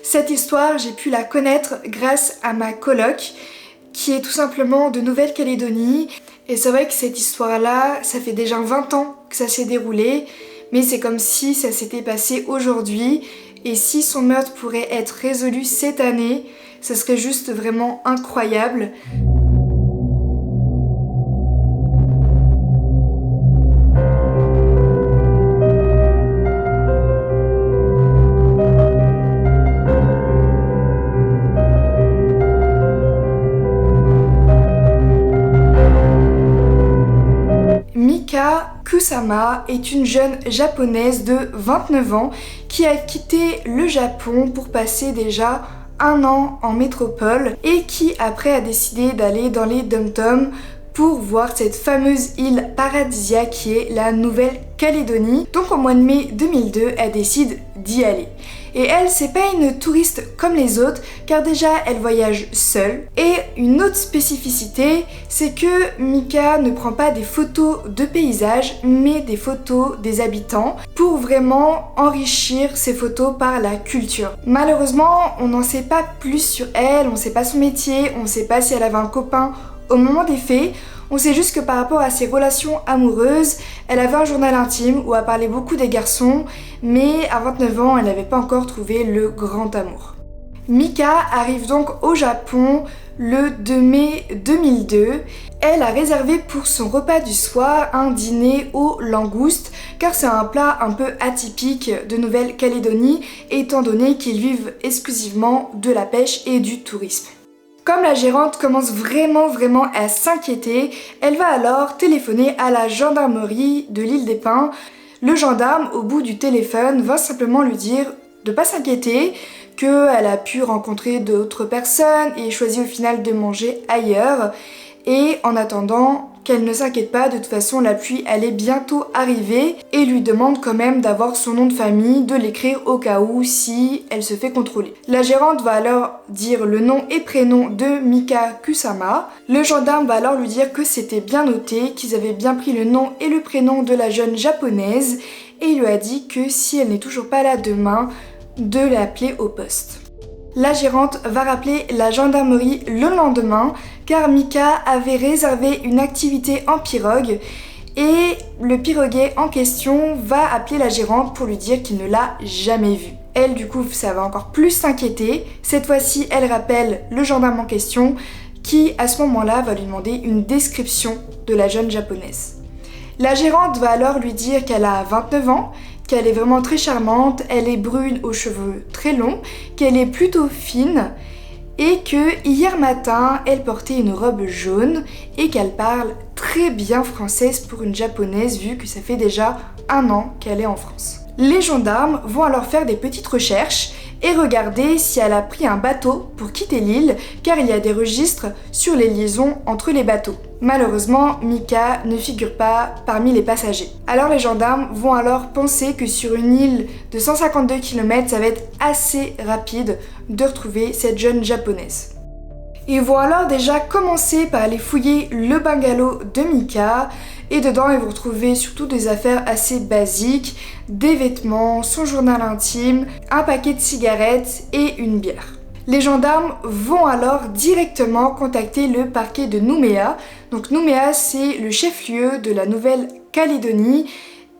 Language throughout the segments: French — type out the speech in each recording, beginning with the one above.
Cette histoire, j'ai pu la connaître grâce à ma coloc, qui est tout simplement de Nouvelle-Calédonie. Et c'est vrai que cette histoire-là, ça fait déjà 20 ans que ça s'est déroulé, mais c'est comme si ça s'était passé aujourd'hui. Et si son meurtre pourrait être résolu cette année, ça serait juste vraiment incroyable. Mika Kusama est une jeune japonaise de 29 ans qui a quitté le Japon pour passer déjà 1 an en métropole et qui après a décidé d'aller dans les dom-toms pour voir cette fameuse île paradisiaque qui est la Nouvelle-Calédonie. Donc au mois de mai 2002, elle décide d'y aller. Et elle, c'est pas une touriste comme les autres, car déjà elle voyage seule. Et une autre spécificité, c'est que Mika ne prend pas des photos de paysages, mais des photos des habitants, pour vraiment enrichir ces photos par la culture. Malheureusement, on n'en sait pas plus sur elle, on sait pas son métier, on sait pas si elle avait un copain au moment des faits. On sait juste que par rapport à ses relations amoureuses, elle avait un journal intime où elle parlait beaucoup des garçons, mais à 29 ans, elle n'avait pas encore trouvé le grand amour. Mika arrive donc au Japon le 2 mai 2002. Elle a réservé pour son repas du soir un dîner aux langoustes, car c'est un plat un peu atypique de Nouvelle-Calédonie, étant donné qu'ils vivent exclusivement de la pêche et du tourisme. Comme la gérante commence vraiment à s'inquiéter, elle va alors téléphoner à la gendarmerie de l'île des Pins. Le gendarme, au bout du téléphone, va simplement lui dire de pas s'inquiéter, qu'elle a pu rencontrer d'autres personnes et choisit au final de manger ailleurs. Et en attendant, qu'elle ne s'inquiète pas, de toute façon la pluie allait bientôt arriver, et lui demande quand même d'avoir son nom de famille, de l'écrire au cas où si elle se fait contrôler. La gérante va alors dire le nom et prénom de Mika Kusama. Le gendarme va alors lui dire que c'était bien noté, qu'ils avaient bien pris le nom et le prénom de la jeune japonaise, et il lui a dit que si elle n'est toujours pas là demain, de l'appeler au poste. La gérante va rappeler la gendarmerie le lendemain car Mika avait réservé une activité en pirogue et le piroguier en question va appeler la gérante pour lui dire qu'il ne l'a jamais vue. Elle du coup ça va encore plus s'inquiéter. Cette fois-ci elle rappelle le gendarme en question qui à ce moment-là va lui demander une description de la jeune japonaise. La gérante va alors lui dire qu'elle a 29 ans, qu'elle est vraiment très charmante, elle est brune aux cheveux très longs, qu'elle est plutôt fine et que hier matin elle portait une robe jaune et qu'elle parle très bien française pour une japonaise vu que ça fait déjà 1 an qu'elle est en France. Les gendarmes vont alors faire des petites recherches et regarder si elle a pris un bateau pour quitter l'île car il y a des registres sur les liaisons entre les bateaux. Malheureusement, Mika ne figure pas parmi les passagers. Alors les gendarmes vont alors penser que sur une île de 152 km, ça va être assez rapide de retrouver cette jeune japonaise. Ils vont alors déjà commencer par aller fouiller le bungalow de Mika et dedans ils vont retrouver surtout des affaires assez basiques, des vêtements, son journal intime, un paquet de cigarettes et une bière. Les gendarmes vont alors directement contacter le parquet de Nouméa. Donc Nouméa c'est le chef-lieu de la Nouvelle-Calédonie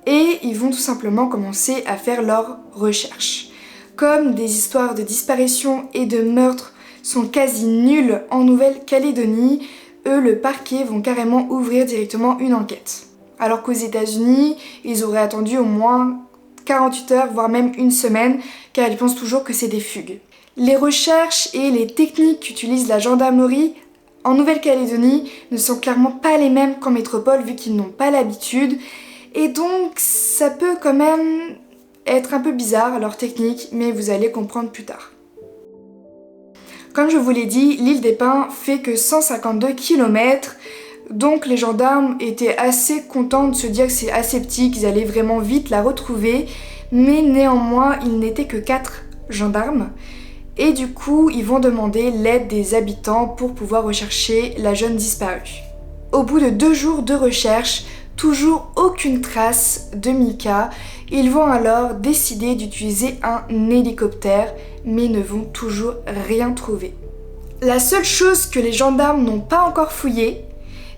et ils vont tout simplement commencer à faire leurs recherches. Comme des histoires de disparition et de meurtre sont quasi nulles en Nouvelle-Calédonie, eux, le parquet, vont carrément ouvrir directement une enquête. Alors qu'aux États-Unis, ils auraient attendu au moins 48 heures, voire même 1 semaine, car ils pensent toujours que c'est des fugues. Les recherches et les techniques qu'utilise la gendarmerie en Nouvelle-Calédonie ne sont clairement pas les mêmes qu'en métropole, vu qu'ils n'ont pas l'habitude. Et donc, ça peut quand même être un peu bizarre, leur technique, mais vous allez comprendre plus tard. Comme je vous l'ai dit, l'île des Pins fait que 152 km, donc les gendarmes étaient assez contents de se dire que c'est assez petit, qu'ils allaient vraiment vite la retrouver, mais néanmoins, ils n'étaient que 4 gendarmes, et du coup, ils vont demander l'aide des habitants pour pouvoir rechercher la jeune disparue. Au bout de 2 jours de recherche, toujours aucune trace de Mika. Ils vont alors décider d'utiliser un hélicoptère, mais ne vont toujours rien trouver. La seule chose que les gendarmes n'ont pas encore fouillé,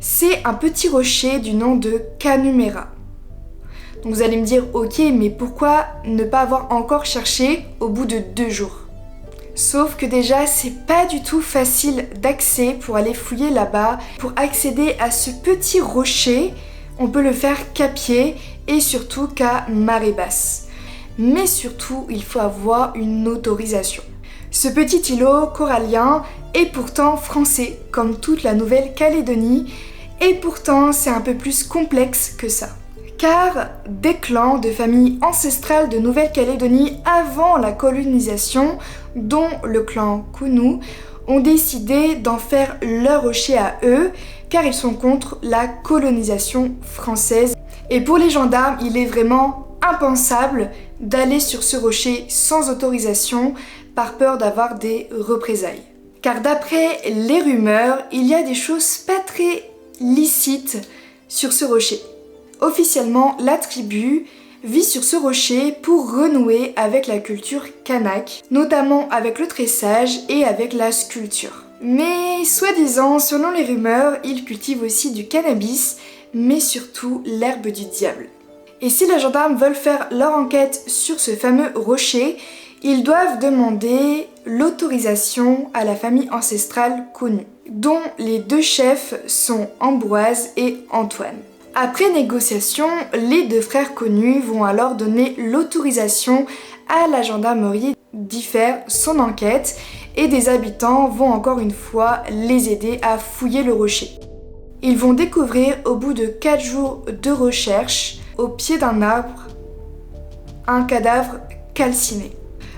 c'est un petit rocher du nom de Canumera. Donc vous allez me dire, ok, mais pourquoi ne pas avoir encore cherché au bout de 2 jours? Sauf que déjà, c'est pas du tout facile d'accès pour aller fouiller là-bas. Pour accéder à ce petit rocher, on peut le faire qu'à pied et surtout qu'à marée basse. Mais surtout, il faut avoir une autorisation. Ce petit îlot corallien est pourtant français, comme toute la Nouvelle-Calédonie, et pourtant c'est un peu plus complexe que ça. Car des clans de familles ancestrales de Nouvelle-Calédonie avant la colonisation, dont le clan Kounou, ont décidé d'en faire leur rocher à eux, car ils sont contre la colonisation française. Et pour les gendarmes, il est vraiment impensable d'aller sur ce rocher sans autorisation, par peur d'avoir des représailles. Car d'après les rumeurs, il y a des choses pas très licites sur ce rocher. Officiellement, la tribu vit sur ce rocher pour renouer avec la culture kanak, notamment avec le tressage et avec la sculpture. Mais soi-disant, selon les rumeurs, ils cultivent aussi du cannabis, mais surtout l'herbe du diable. Et si les gendarmes veulent faire leur enquête sur ce fameux rocher, ils doivent demander l'autorisation à la famille ancestrale Kounou, dont les 2 chefs sont Ambroise et Antoine. Après négociation, les 2 frères Kounou vont alors donner l'autorisation à la gendarmerie d'y faire son enquête et des habitants vont encore une fois les aider à fouiller le rocher. Ils vont découvrir au bout de 4 jours de recherche, au pied d'un arbre, un cadavre calciné.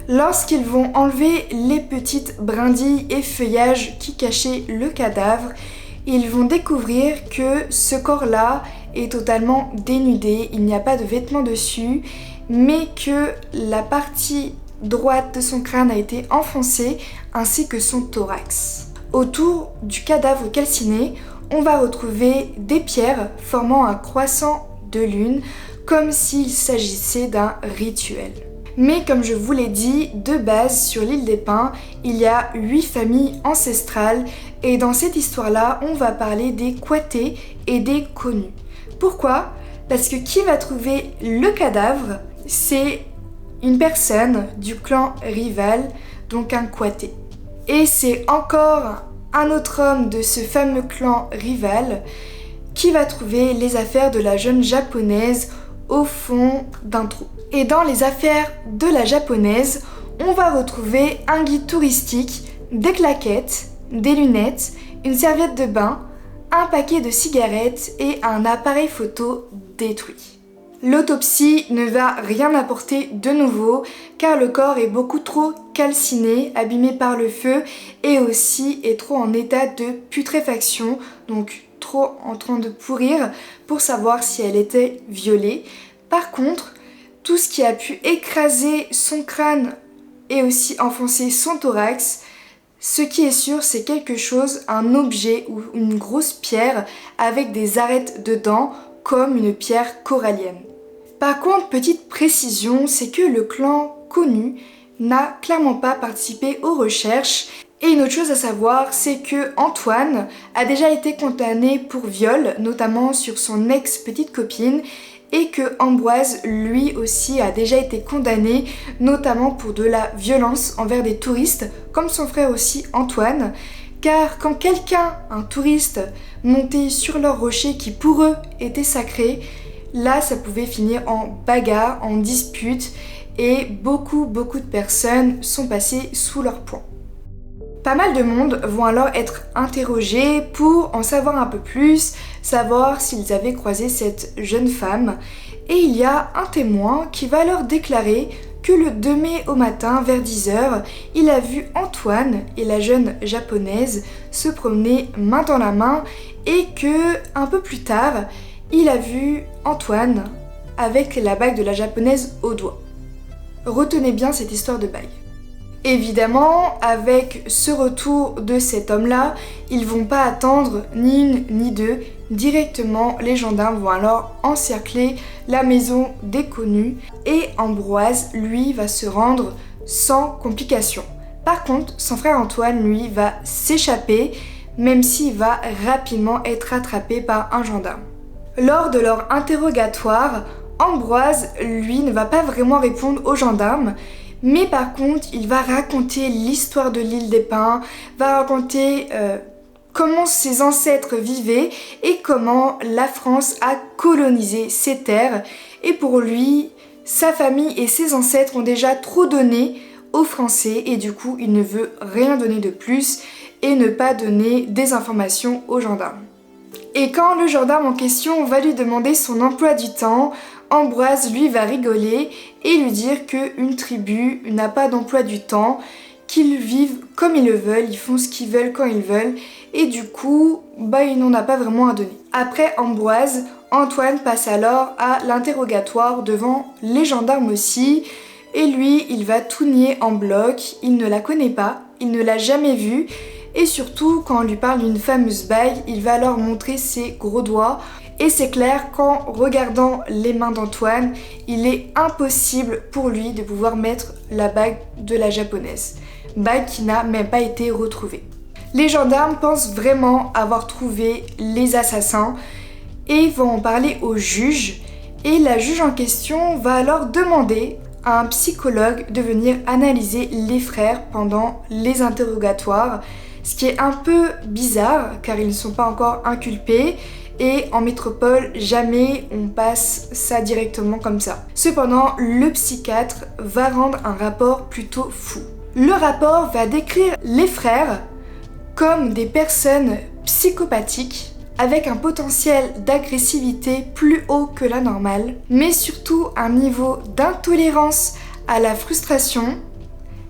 Lorsqu'ils vont enlever les petites brindilles et feuillages qui cachaient le cadavre, ils vont découvrir que ce corps-là est totalement dénudé, il n'y a pas de vêtements dessus, mais que la partie droite de son crâne a été enfoncée, ainsi que son thorax. Autour du cadavre calciné, on va retrouver des pierres formant un croissant de lune, comme s'il s'agissait d'un rituel. Mais comme je vous l'ai dit, de base sur l'île des Pins, il y a 8 familles ancestrales et dans cette histoire-là, on va parler des Kwaté et des Kounou. Pourquoi? Parce que qui va trouver le cadavre, c'est une personne du clan rival, donc un Kwaté. Et c'est encore un autre homme de ce fameux clan rival qui va trouver les affaires de la jeune japonaise au fond d'un trou. Et dans les affaires de la japonaise, on va retrouver un guide touristique, des claquettes, des lunettes, une serviette de bain, un paquet de cigarettes et un appareil photo détruit. L'autopsie ne va rien apporter de nouveau car le corps est beaucoup trop calciné, abîmé par le feu et aussi est trop en état de putréfaction, donc trop en train de pourrir pour savoir si elle était violée. Par contre, tout ce qui a pu écraser son crâne et aussi enfoncer son thorax, ce qui est sûr, c'est quelque chose, un objet ou une grosse pierre avec des arêtes dedans, comme une pierre corallienne. Par contre, petite précision, c'est que le clan Kounou n'a clairement pas participé aux recherches. Et une autre chose à savoir, c'est que Antoine a déjà été condamné pour viol, notamment sur son ex-petite copine, et que Ambroise, lui aussi, a déjà été condamné, notamment pour de la violence envers des touristes, comme son frère aussi Antoine, car quand quelqu'un, un touriste, montait sur leur rocher qui pour eux était sacré, là ça pouvait finir en bagarre, en dispute, et beaucoup de personnes sont passées sous leur poing. Pas mal de monde vont alors être interrogés pour en savoir un peu plus, savoir s'ils avaient croisé cette jeune femme. Et il y a un témoin qui va leur déclarer que le 2 mai au matin, vers 10h, il a vu Antoine et la jeune japonaise se promener main dans la main et que, un peu plus tard, il a vu Antoine avec la bague de la japonaise au doigt. Retenez bien cette histoire de bague. Évidemment, avec ce retour de cet homme-là, ils vont pas attendre ni une, ni deux, Directement, les gendarmes vont alors encercler la maison des connus et Ambroise, lui, va se rendre sans complications. Par contre, son frère Antoine, lui, va s'échapper, même s'il va rapidement être attrapé par un gendarme. Lors de leur interrogatoire, Ambroise, lui, ne va pas vraiment répondre aux gendarmes, mais par contre, il va raconter l'histoire de l'île des Pins, va raconter comment ses ancêtres vivaient et comment la France a colonisé ces terres. Et pour lui, sa famille et ses ancêtres ont déjà trop donné aux Français et du coup, il ne veut rien donner de plus et ne pas donner des informations aux gendarmes. Et quand le gendarme en question va lui demander son emploi du temps, Ambroise lui va rigoler et lui dire qu'une tribu n'a pas d'emploi du temps, qu'ils vivent comme ils le veulent, ils font ce qu'ils veulent quand ils veulent et du coup, il n'en a pas vraiment à donner. Après Ambroise, Antoine passe alors à l'interrogatoire devant les gendarmes aussi et lui, il va tout nier en bloc, il ne la connaît pas, il ne l'a jamais vue. Et surtout, quand on lui parle d'une fameuse bague, il va alors montrer ses gros doigts. Et c'est clair qu'en regardant les mains d'Antoine, il est impossible pour lui de pouvoir mettre la bague de la japonaise. Bague qui n'a même pas été retrouvée. Les gendarmes pensent vraiment avoir trouvé les assassins et vont en parler au juge. Et la juge en question va alors demander à un psychologue de venir analyser les frères pendant les interrogatoires. Ce qui est un peu bizarre car ils ne sont pas encore inculpés et en métropole jamais on passe ça directement comme ça. Cependant, le psychiatre va rendre un rapport plutôt fou. Le rapport va décrire les frères comme des personnes psychopathiques avec un potentiel d'agressivité plus haut que la normale, mais surtout un niveau d'intolérance à la frustration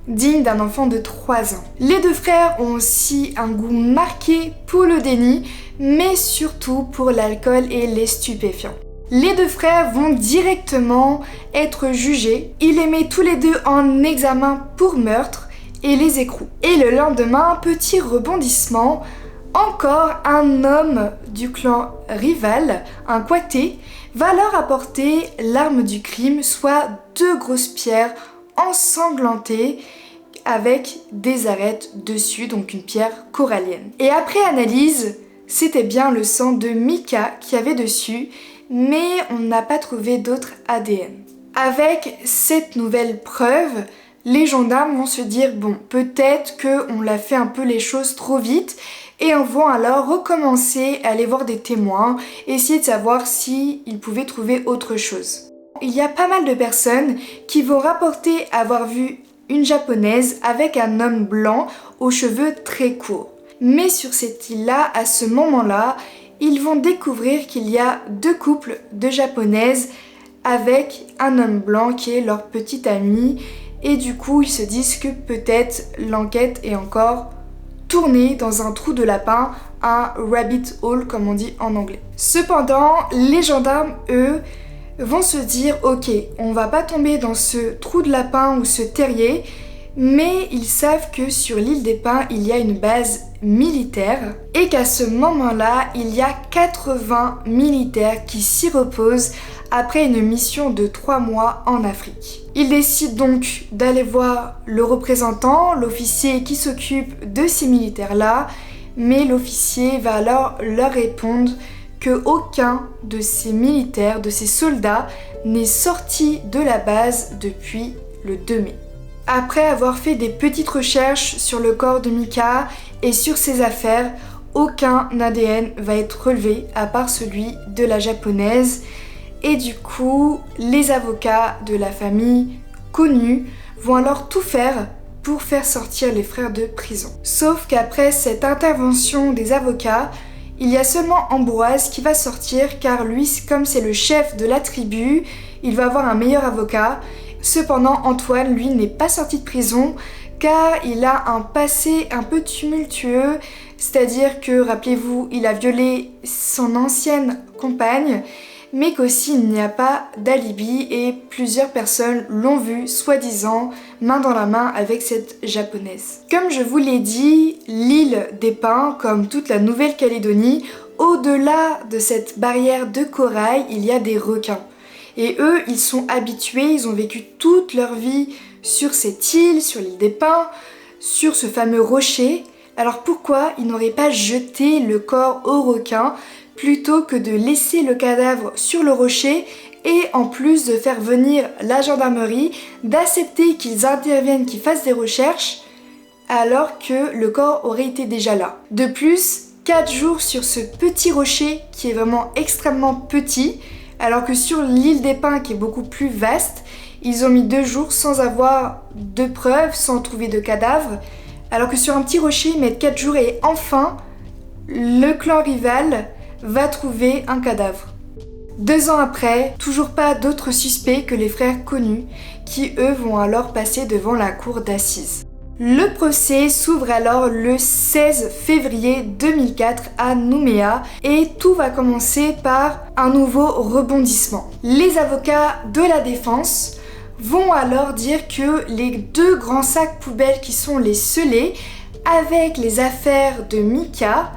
digne d'un enfant de 3 ans. Les deux frères ont aussi un goût marqué pour le déni, mais surtout pour l'alcool et les stupéfiants. Les deux frères vont directement être jugés. Ils les mettent tous les deux en examen pour meurtre et les écrouent. Et le lendemain, petit rebondissement, encore un homme du clan rival, un Kouaté, va leur apporter l'arme du crime, soit 2 grosses pierres ensanglantée avec des arêtes dessus, donc une pierre corallienne. Et après analyse, c'était bien le sang de Mika qui avait dessus, mais on n'a pas trouvé d'autres ADN. Avec cette nouvelle preuve, les gendarmes vont se dire bon, peut-être qu'on l'a fait un peu les choses trop vite et on va alors recommencer à aller voir des témoins, essayer de savoir s'ils pouvaient trouver autre chose. Il y a pas mal de personnes qui vont rapporter avoir vu une japonaise avec un homme blanc aux cheveux très courts. Mais sur cette île-là, à ce moment-là, ils vont découvrir qu'il y a 2 couples de japonaises avec un homme blanc qui est leur petit ami. Et du coup, ils se disent que peut-être l'enquête est encore tournée dans un trou de lapin, un rabbit hole comme on dit en anglais. Cependant, les gendarmes, eux, vont se dire ok, on va pas tomber dans ce trou de lapin ou ce terrier, mais ils savent que sur l'île des Pins il y a une base militaire et qu'à ce moment-là il y a 80 militaires qui s'y reposent après une mission de 3 mois en Afrique. Ils décident donc d'aller voir le représentant, l'officier qui s'occupe de ces militaires-là, mais l'officier va alors leur répondre que aucun de ces militaires, de ces soldats, n'est sorti de la base depuis le 2 mai. Après avoir fait des petites recherches sur le corps de Mika et sur ses affaires, aucun ADN va être relevé à part celui de la japonaise. Et du coup, les avocats de la famille connue vont alors tout faire pour faire sortir les frères de prison. Sauf qu'après cette intervention des avocats, il y a seulement Ambroise qui va sortir car lui, comme c'est le chef de la tribu, il va avoir un meilleur avocat. Cependant, Antoine, lui, n'est pas sorti de prison car il a un passé un peu tumultueux, c'est-à-dire que, rappelez-vous, il a violé son ancienne compagne, mais qu'aussi il n'y a pas d'alibi et plusieurs personnes l'ont vu, soi-disant, main dans la main avec cette japonaise. Comme je vous l'ai dit, l'île des Pins, comme toute la Nouvelle-Calédonie, au-delà de cette barrière de corail, il y a des requins. Et eux, ils sont habitués, ils ont vécu toute leur vie sur cette île, sur l'île des Pins, sur ce fameux rocher. Alors pourquoi ils n'auraient pas jeté le corps au requin plutôt que de laisser le cadavre sur le rocher et en plus de faire venir la gendarmerie, d'accepter qu'ils interviennent, qu'ils fassent des recherches alors que le corps aurait été déjà là. De plus, 4 jours sur ce petit rocher qui est vraiment extrêmement petit, alors que sur l'île des Pins qui est beaucoup plus vaste, ils ont mis 2 jours sans avoir de preuves, sans trouver de cadavre, alors que sur un petit rocher ils mettent 4 jours et enfin le clan rival va trouver un cadavre. 2 ans après, toujours pas d'autres suspects que les frères connus qui eux vont alors passer devant la cour d'assises. Le procès s'ouvre alors le 16 février 2004 à Nouméa et tout va commencer par un nouveau rebondissement. Les avocats de la défense vont alors dire que les 2 grands sacs poubelles qui sont les scellés avec les affaires de Mika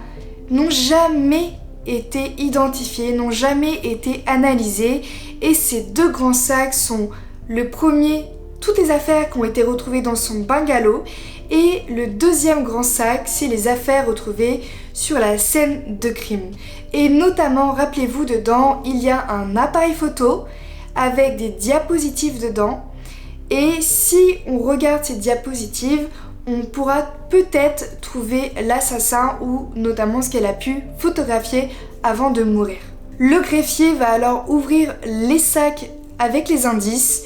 n'ont jamais été identifiés, n'ont jamais été analysés et ces 2 grands sacs sont le premier, toutes les affaires qui ont été retrouvées dans son bungalow et le deuxième grand sac, c'est les affaires retrouvées sur la scène de crime. Et notamment, rappelez-vous, dedans, il y a un appareil photo avec des diapositives dedans et si on regarde ces diapositives, on pourra peut-être trouver l'assassin ou notamment ce qu'elle a pu photographier avant de mourir. Le greffier va alors ouvrir les sacs avec les indices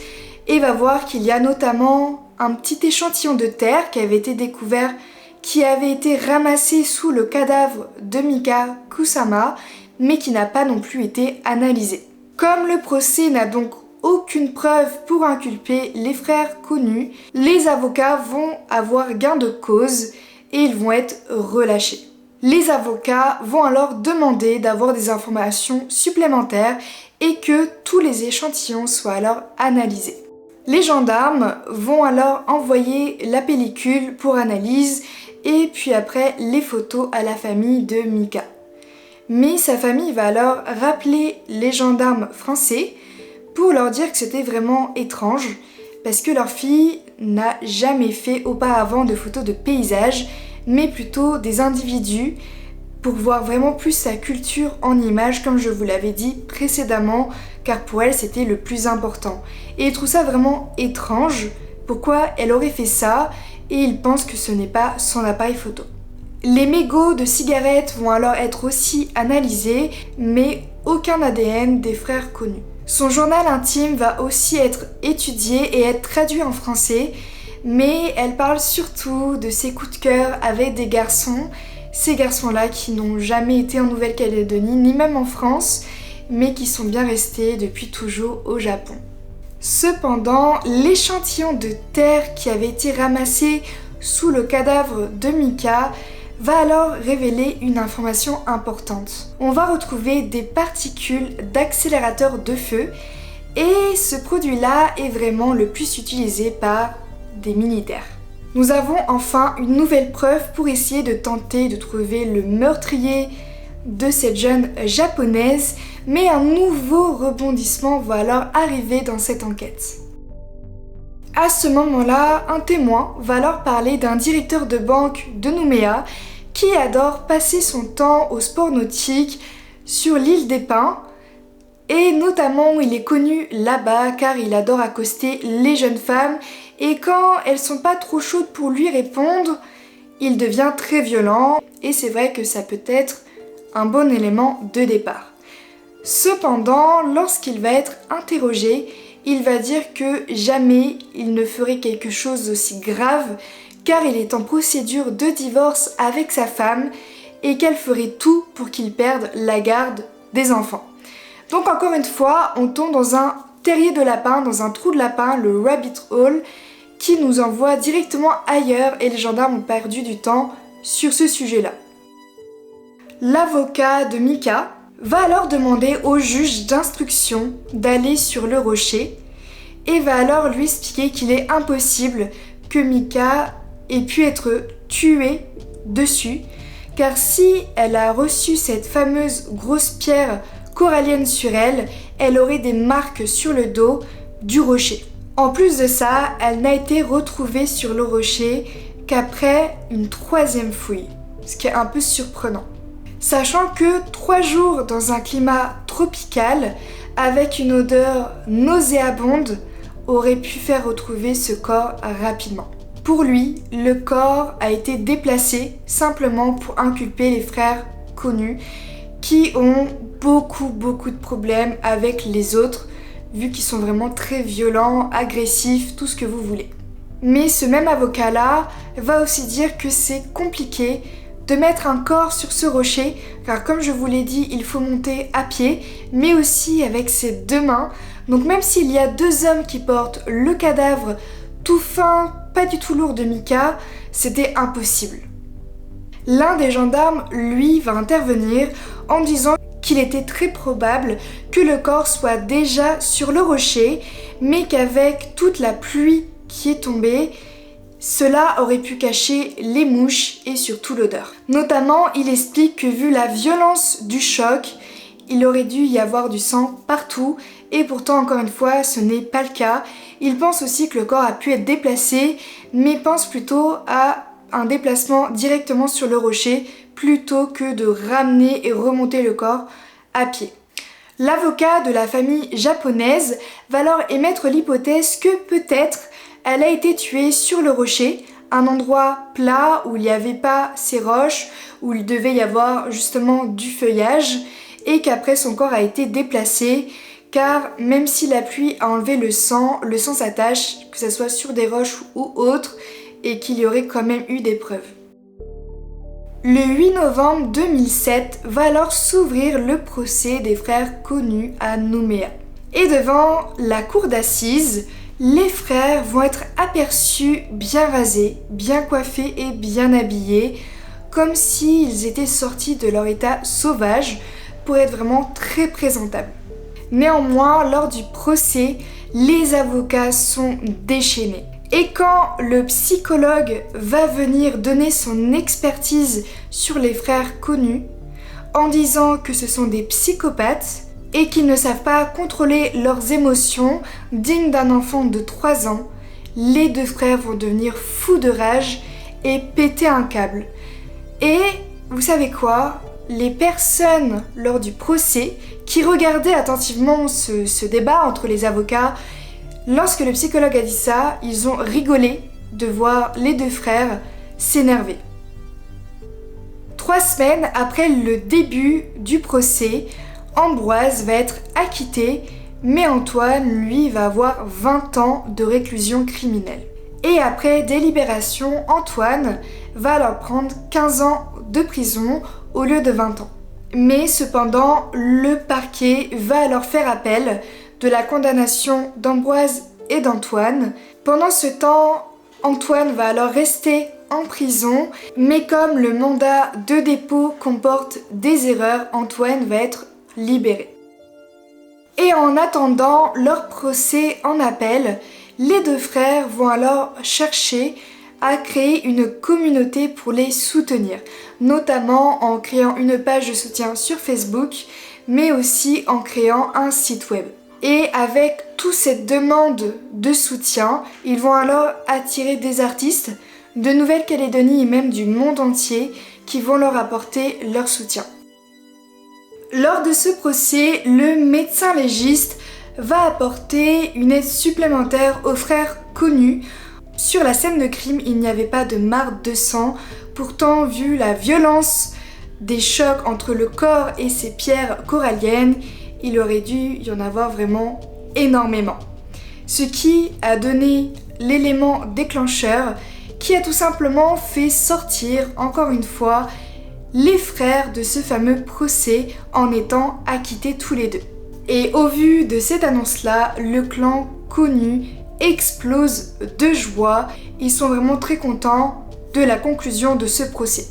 et va voir qu'il y a notamment un petit échantillon de terre qui avait été découvert, qui avait été ramassé sous le cadavre de Mika Kusama, mais qui n'a pas non plus été analysé. Comme le procès n'a donc aucune preuve pour inculper les frères connus, les avocats vont avoir gain de cause et ils vont être relâchés. Les avocats vont alors demander d'avoir des informations supplémentaires et que tous les échantillons soient alors analysés. Les gendarmes vont alors envoyer la pellicule pour analyse et puis après les photos à la famille de Mika. Mais sa famille va alors rappeler les gendarmes français pour leur dire que c'était vraiment étrange parce que leur fille n'a jamais fait auparavant de photos de paysages mais plutôt des individus pour voir vraiment plus sa culture en images comme je vous l'avais dit précédemment car pour elle c'était le plus important. Et ils trouvent ça vraiment étrange, pourquoi elle aurait fait ça et ils pensent que ce n'est pas son appareil photo. Les mégots de cigarettes vont alors être aussi analysés mais aucun ADN des frères connus. Son journal intime va aussi être étudié et être traduit en français, mais elle parle surtout de ses coups de cœur avec des garçons, ces garçons-là qui n'ont jamais été en Nouvelle-Calédonie, ni même en France, mais qui sont bien restés depuis toujours au Japon. Cependant, l'échantillon de terre qui avait été ramassé sous le cadavre de Mika va alors révéler une information importante. On va retrouver des particules d'accélérateur de feu et ce produit-là est vraiment le plus utilisé par des militaires. Nous avons enfin une nouvelle preuve pour essayer de tenter de trouver le meurtrier de cette jeune japonaise, mais un nouveau rebondissement va alors arriver dans cette enquête. À ce moment-là, un témoin va alors parler d'un directeur de banque de Nouméa qui adore passer son temps au sport nautique sur l'île des Pins et notamment il est connu là-bas car il adore accoster les jeunes femmes et quand elles sont pas trop chaudes pour lui répondre, il devient très violent et c'est vrai que ça peut être un bon élément de départ. Cependant, lorsqu'il va être interrogé, il va dire que jamais il ne ferait quelque chose d'aussi grave car il est en procédure de divorce avec sa femme et qu'elle ferait tout pour qu'il perde la garde des enfants. Donc encore une fois, on tombe dans un terrier de lapin, dans un trou de lapin, le rabbit hole, qui nous envoie directement ailleurs et les gendarmes ont perdu du temps sur ce sujet-là. L'avocat de Mika va alors demander au juge d'instruction d'aller sur le rocher et va alors lui expliquer qu'il est impossible que Mika ait pu être tuée dessus car si elle a reçu cette fameuse grosse pierre corallienne sur elle, elle aurait des marques sur le dos du rocher. En plus de ça, elle n'a été retrouvée sur le rocher qu'après une 3e fouille, ce qui est un peu surprenant. Sachant que 3 jours dans un climat tropical, avec une odeur nauséabonde, aurait pu faire retrouver ce corps rapidement. Pour lui, le corps a été déplacé simplement pour inculper les frères connus qui ont beaucoup de problèmes avec les autres, vu qu'ils sont vraiment très violents, agressifs, tout ce que vous voulez. Mais ce même avocat-là va aussi dire que c'est compliqué de mettre un corps sur ce rocher, car comme je vous l'ai dit, il faut monter à pied, mais aussi avec ses 2 mains. Donc même s'il y a 2 hommes qui portent le cadavre tout fin, pas du tout lourd de Micah, c'était impossible. L'un des gendarmes, lui, va intervenir en disant qu'il était très probable que le corps soit déjà sur le rocher, mais qu'avec toute la pluie qui est tombée, cela aurait pu cacher les mouches et surtout l'odeur. Notamment, il explique que vu la violence du choc, il aurait dû y avoir du sang partout et pourtant, encore une fois, ce n'est pas le cas. Il pense aussi que le corps a pu être déplacé, mais pense plutôt à un déplacement directement sur le rocher plutôt que de ramener et remonter le corps à pied. L'avocat de la famille japonaise va alors émettre l'hypothèse que peut-être elle a été tuée sur le rocher, un endroit plat où il n'y avait pas ces roches, où il devait y avoir justement du feuillage, et qu'après son corps a été déplacé, car même si la pluie a enlevé le sang s'attache, que ce soit sur des roches ou autres, et qu'il y aurait quand même eu des preuves. Le 8 novembre 2007 va alors s'ouvrir le procès des frères connus à Nouméa. Et devant la cour d'assises, les frères vont être aperçus bien rasés, bien coiffés et bien habillés, comme s'ils étaient sortis de leur état sauvage pour être vraiment très présentables. Néanmoins, lors du procès, les avocats sont déchaînés. Et quand le psychologue va venir donner son expertise sur les frères connus, en disant que ce sont des psychopathes et qu'ils ne savent pas contrôler leurs émotions dignes d'un enfant de 3 ans, les 2 frères vont devenir fous de rage et péter un câble. Et vous savez quoi ? Les personnes lors du procès qui regardaient attentivement ce débat entre les avocats, lorsque le psychologue a dit ça, ils ont rigolé de voir les 2 frères s'énerver. 3 semaines après le début du procès, Ambroise va être acquitté, mais Antoine, lui, va avoir 20 ans de réclusion criminelle. Et après délibération, Antoine va alors prendre 15 ans de prison au lieu de 20 ans. Mais cependant, le parquet va alors faire appel de la condamnation d'Ambroise et d'Antoine. Pendant ce temps, Antoine va alors rester en prison, mais comme le mandat de dépôt comporte des erreurs, Antoine va être libéré. Et en attendant leur procès en appel, les 2 frères vont alors chercher à créer une communauté pour les soutenir, notamment en créant une page de soutien sur Facebook, mais aussi en créant un site web. Et avec toutes ces demandes de soutien, ils vont alors attirer des artistes de Nouvelle-Calédonie et même du monde entier qui vont leur apporter leur soutien. Lors de ce procès, le médecin légiste va apporter une aide supplémentaire aux frères connus. Sur la scène de crime, il n'y avait pas de marque de sang. Pourtant, vu la violence des chocs entre le corps et ces pierres coralliennes, il aurait dû y en avoir vraiment énormément. Ce qui a donné l'élément déclencheur qui a tout simplement fait sortir, encore une fois, les frères de ce fameux procès en étant acquittés tous les 2. Et au vu de cette annonce-là, le clan connu explose de joie. Ils sont vraiment très contents de la conclusion de ce procès.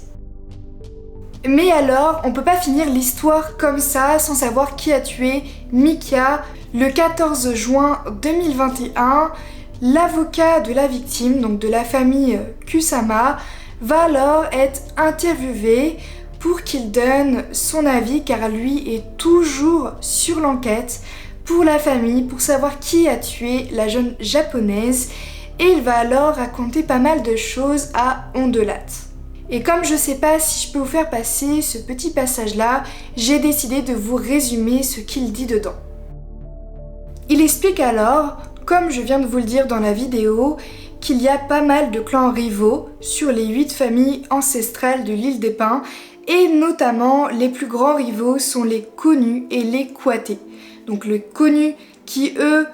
Mais alors, on peut pas finir l'histoire comme ça sans savoir qui a tué Micah. Le 14 juin 2021, l'avocat de la victime, donc de la famille Kusama, va alors être interviewé pour qu'il donne son avis car lui est toujours sur l'enquête pour la famille, pour savoir qui a tué la jeune japonaise et il va alors raconter pas mal de choses à Ondelat. Et comme je sais pas si je peux vous faire passer ce petit passage là, j'ai décidé de vous résumer ce qu'il dit dedans. Il explique alors, comme je viens de vous le dire dans la vidéo, qu'il y a pas mal de clans rivaux sur les 8 familles ancestrales de l'île des Pins et notamment les plus grands rivaux sont les Konu et les Kwaté. Donc les Konu qui eux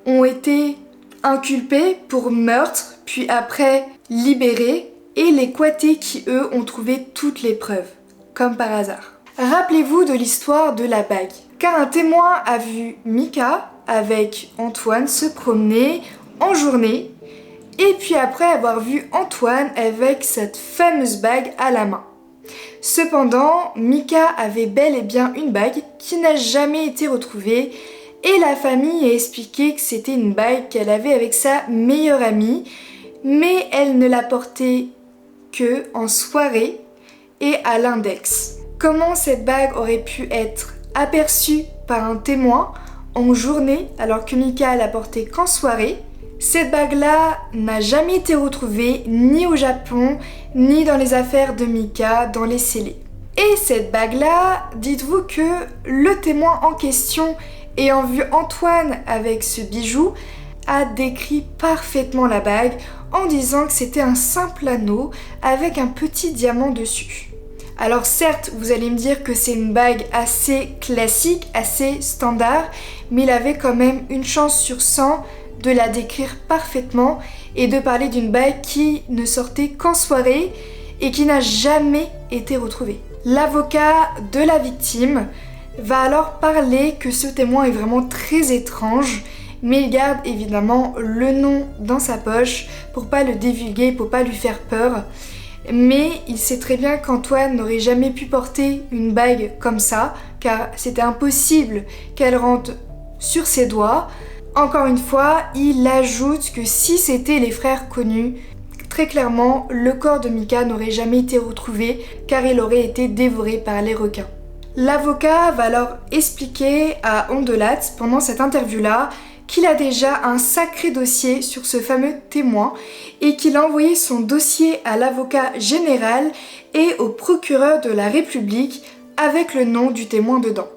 ont été inculpés pour meurtre puis après libérés et les Kwaté qui eux ont trouvé toutes les preuves, comme par hasard. Rappelez-vous de l'histoire de la bague, car un témoin a vu Mika avec Antoine se promener en journée et puis après avoir vu Antoine avec cette fameuse bague à la main. Cependant, Mika avait bel et bien une bague qui n'a jamais été retrouvée et la famille a expliqué que c'était une bague qu'elle avait avec sa meilleure amie, mais elle ne la portait que en soirée et à l'index. Comment cette bague aurait pu être aperçue par un témoin en journée alors que Mika la portait qu'en soirée? Cette bague-là n'a jamais été retrouvée ni au Japon, ni dans les affaires de Mika, dans les scellés. Et cette bague-là, dites-vous que le témoin en question, ayant vu Antoine avec ce bijou, a décrit parfaitement la bague en disant que c'était un simple anneau avec un petit diamant dessus. Alors certes, vous allez me dire que c'est une bague assez classique, assez standard, mais il avait quand même une chance sur 100 de la décrire parfaitement et de parler d'une bague qui ne sortait qu'en soirée et qui n'a jamais été retrouvée. L'avocat de la victime va alors parler que ce témoin est vraiment très étrange, mais il garde évidemment le nom dans sa poche pour pas le divulguer, pour pas lui faire peur. Mais il sait très bien qu'Antoine n'aurait jamais pu porter une bague comme ça, car c'était impossible qu'elle rentre sur ses doigts. Encore une fois, il ajoute que si c'était les frères connus, très clairement, le corps de Mika n'aurait jamais été retrouvé car il aurait été dévoré par les requins. L'avocat va alors expliquer à Ondelat pendant cette interview-là qu'il a déjà un sacré dossier sur ce fameux témoin et qu'il a envoyé son dossier à l'avocat général et au procureur de la République avec le nom du témoin dedans.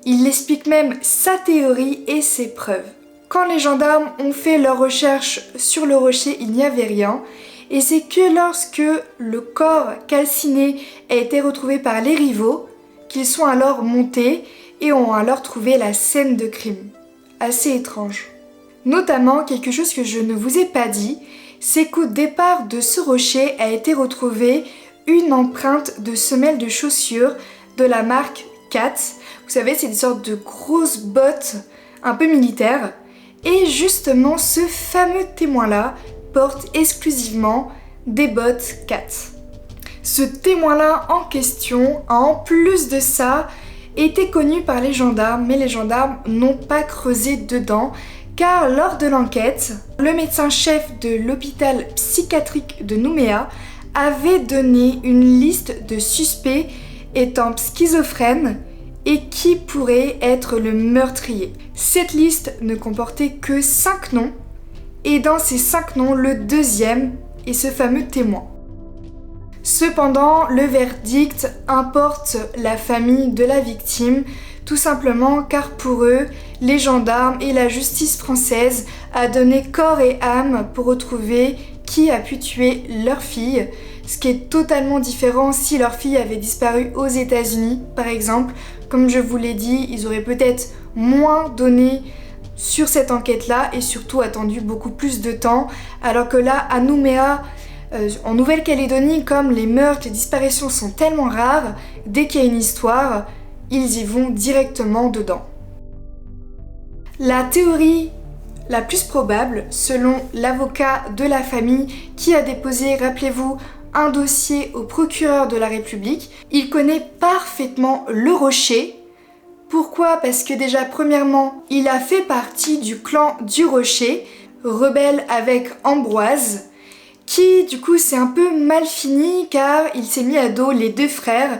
Il explique même sa théorie et ses preuves. Quand les gendarmes ont fait leurs recherches sur le rocher, il n'y avait rien. Et c'est que lorsque le corps calciné a été retrouvé par les rivaux, qu'ils sont alors montés et ont alors trouvé la scène de crime. Assez étrange. Notamment, quelque chose que je ne vous ai pas dit, c'est qu'au départ de ce rocher a été retrouvée une empreinte de semelle de chaussures de la marque Cat. Vous savez, c'est des sortes de grosses bottes un peu militaires. Et justement, ce fameux témoin-là porte exclusivement des bottes Cat. Ce témoin-là en question a en plus de ça été connu par les gendarmes, mais les gendarmes n'ont pas creusé dedans, car lors de l'enquête, le médecin-chef de l'hôpital psychiatrique de Nouméa avait donné une liste de suspects étant schizophrènes et qui pourrait être le meurtrier. Cette liste ne comportait que 5 noms, et dans ces 5 noms, le deuxième est ce fameux témoin. Cependant, le verdict importe la famille de la victime, tout simplement car pour eux, les gendarmes et la justice française a donné corps et âme pour retrouver qui a pu tuer leur fille, ce qui est totalement différent si leur fille avait disparu aux États-Unis, par exemple. Comme je vous l'ai dit, ils auraient peut-être moins donné sur cette enquête-là et surtout attendu beaucoup plus de temps, alors que là, à Nouméa, en Nouvelle-Calédonie, comme les meurtres, les disparitions sont tellement rares, dès qu'il y a une histoire, ils y vont directement dedans. La théorie la plus probable, selon l'avocat de la famille qui a déposé, rappelez-vous, un dossier au procureur de la République, il connaît parfaitement le rocher. Pourquoi ? Parce que déjà, premièrement, il a fait partie du clan du Rocher, rebelle avec Ambroise, qui du coup c'est un peu mal fini car il s'est mis à dos les deux frères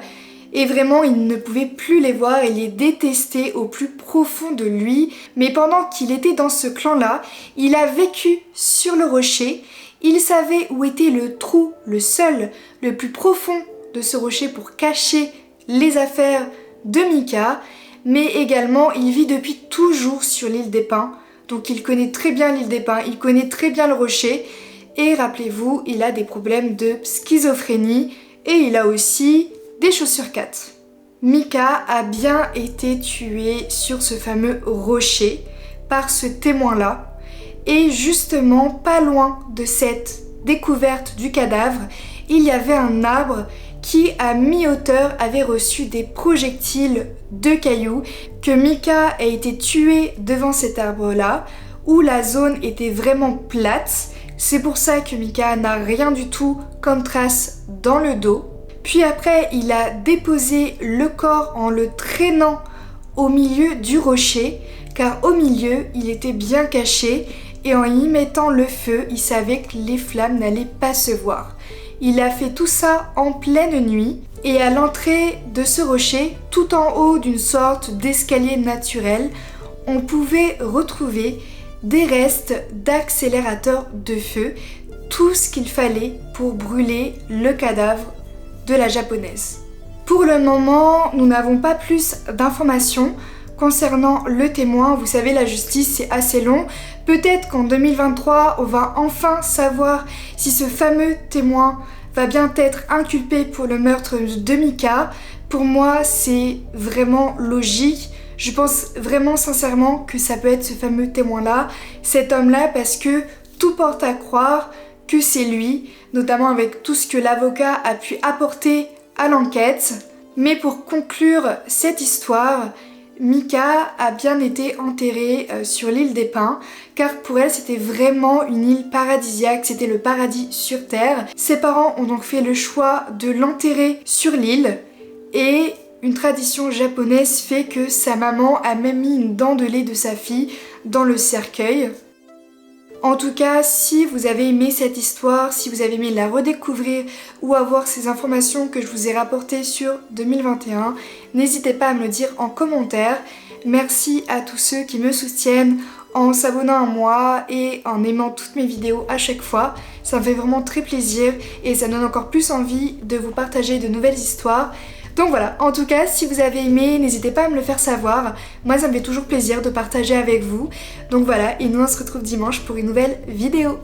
et vraiment il ne pouvait plus les voir et les détestait au plus profond de lui. Mais pendant qu'il était dans ce clan-là, il a vécu sur le rocher, il savait où était le trou, le seul, le plus profond de ce rocher pour cacher les affaires de Mika, mais également il vit depuis toujours sur l'île des Pins, donc il connaît très bien l'île des Pins, il connaît très bien le rocher. Et rappelez-vous, il a des problèmes de schizophrénie et il a aussi des chaussures 4. Mika a bien été tué sur ce fameux rocher par ce témoin-là. Et justement, pas loin de cette découverte du cadavre, il y avait un arbre qui, à mi-hauteur, avait reçu des projectiles de cailloux, que Mika a été tué devant cet arbre-là, où la zone était vraiment plate. C'est pour ça que Mika n'a rien du tout comme trace dans le dos. Puis après, il a déposé le corps en le traînant au milieu du rocher, car au milieu, il était bien caché et en y mettant le feu, il savait que les flammes n'allaient pas se voir. Il a fait tout ça en pleine nuit et à l'entrée de ce rocher, tout en haut d'une sorte d'escalier naturel, on pouvait retrouver des restes d'accélérateurs de feu, tout ce qu'il fallait pour brûler le cadavre de la japonaise. Pour le moment, nous n'avons pas plus d'informations concernant le témoin. Vous savez, la justice c'est assez long. Peut-être qu'en 2023, on va enfin savoir si ce fameux témoin va bien être inculpé pour le meurtre de Mika. Pour moi, c'est vraiment logique. Je pense vraiment sincèrement que ça peut être ce fameux témoin-là, cet homme-là, parce que tout porte à croire que c'est lui, notamment avec tout ce que l'avocat a pu apporter à l'enquête. Mais pour conclure cette histoire, Mika a bien été enterrée sur l'île des Pins, car pour elle c'était vraiment une île paradisiaque, c'était le paradis sur terre. Ses parents ont donc fait le choix de l'enterrer sur l'île et une tradition japonaise fait que sa maman a même mis une dent de lait de sa fille dans le cercueil. En tout cas, si vous avez aimé cette histoire, si vous avez aimé la redécouvrir ou avoir ces informations que je vous ai rapportées sur 2021, n'hésitez pas à me le dire en commentaire. Merci à tous ceux qui me soutiennent en s'abonnant à moi et en aimant toutes mes vidéos à chaque fois. Ça me fait vraiment très plaisir et ça me donne encore plus envie de vous partager de nouvelles histoires. Donc voilà, en tout cas, si vous avez aimé, n'hésitez pas à me le faire savoir. Moi, ça me fait toujours plaisir de partager avec vous. Donc voilà, et nous on se retrouve dimanche pour une nouvelle vidéo.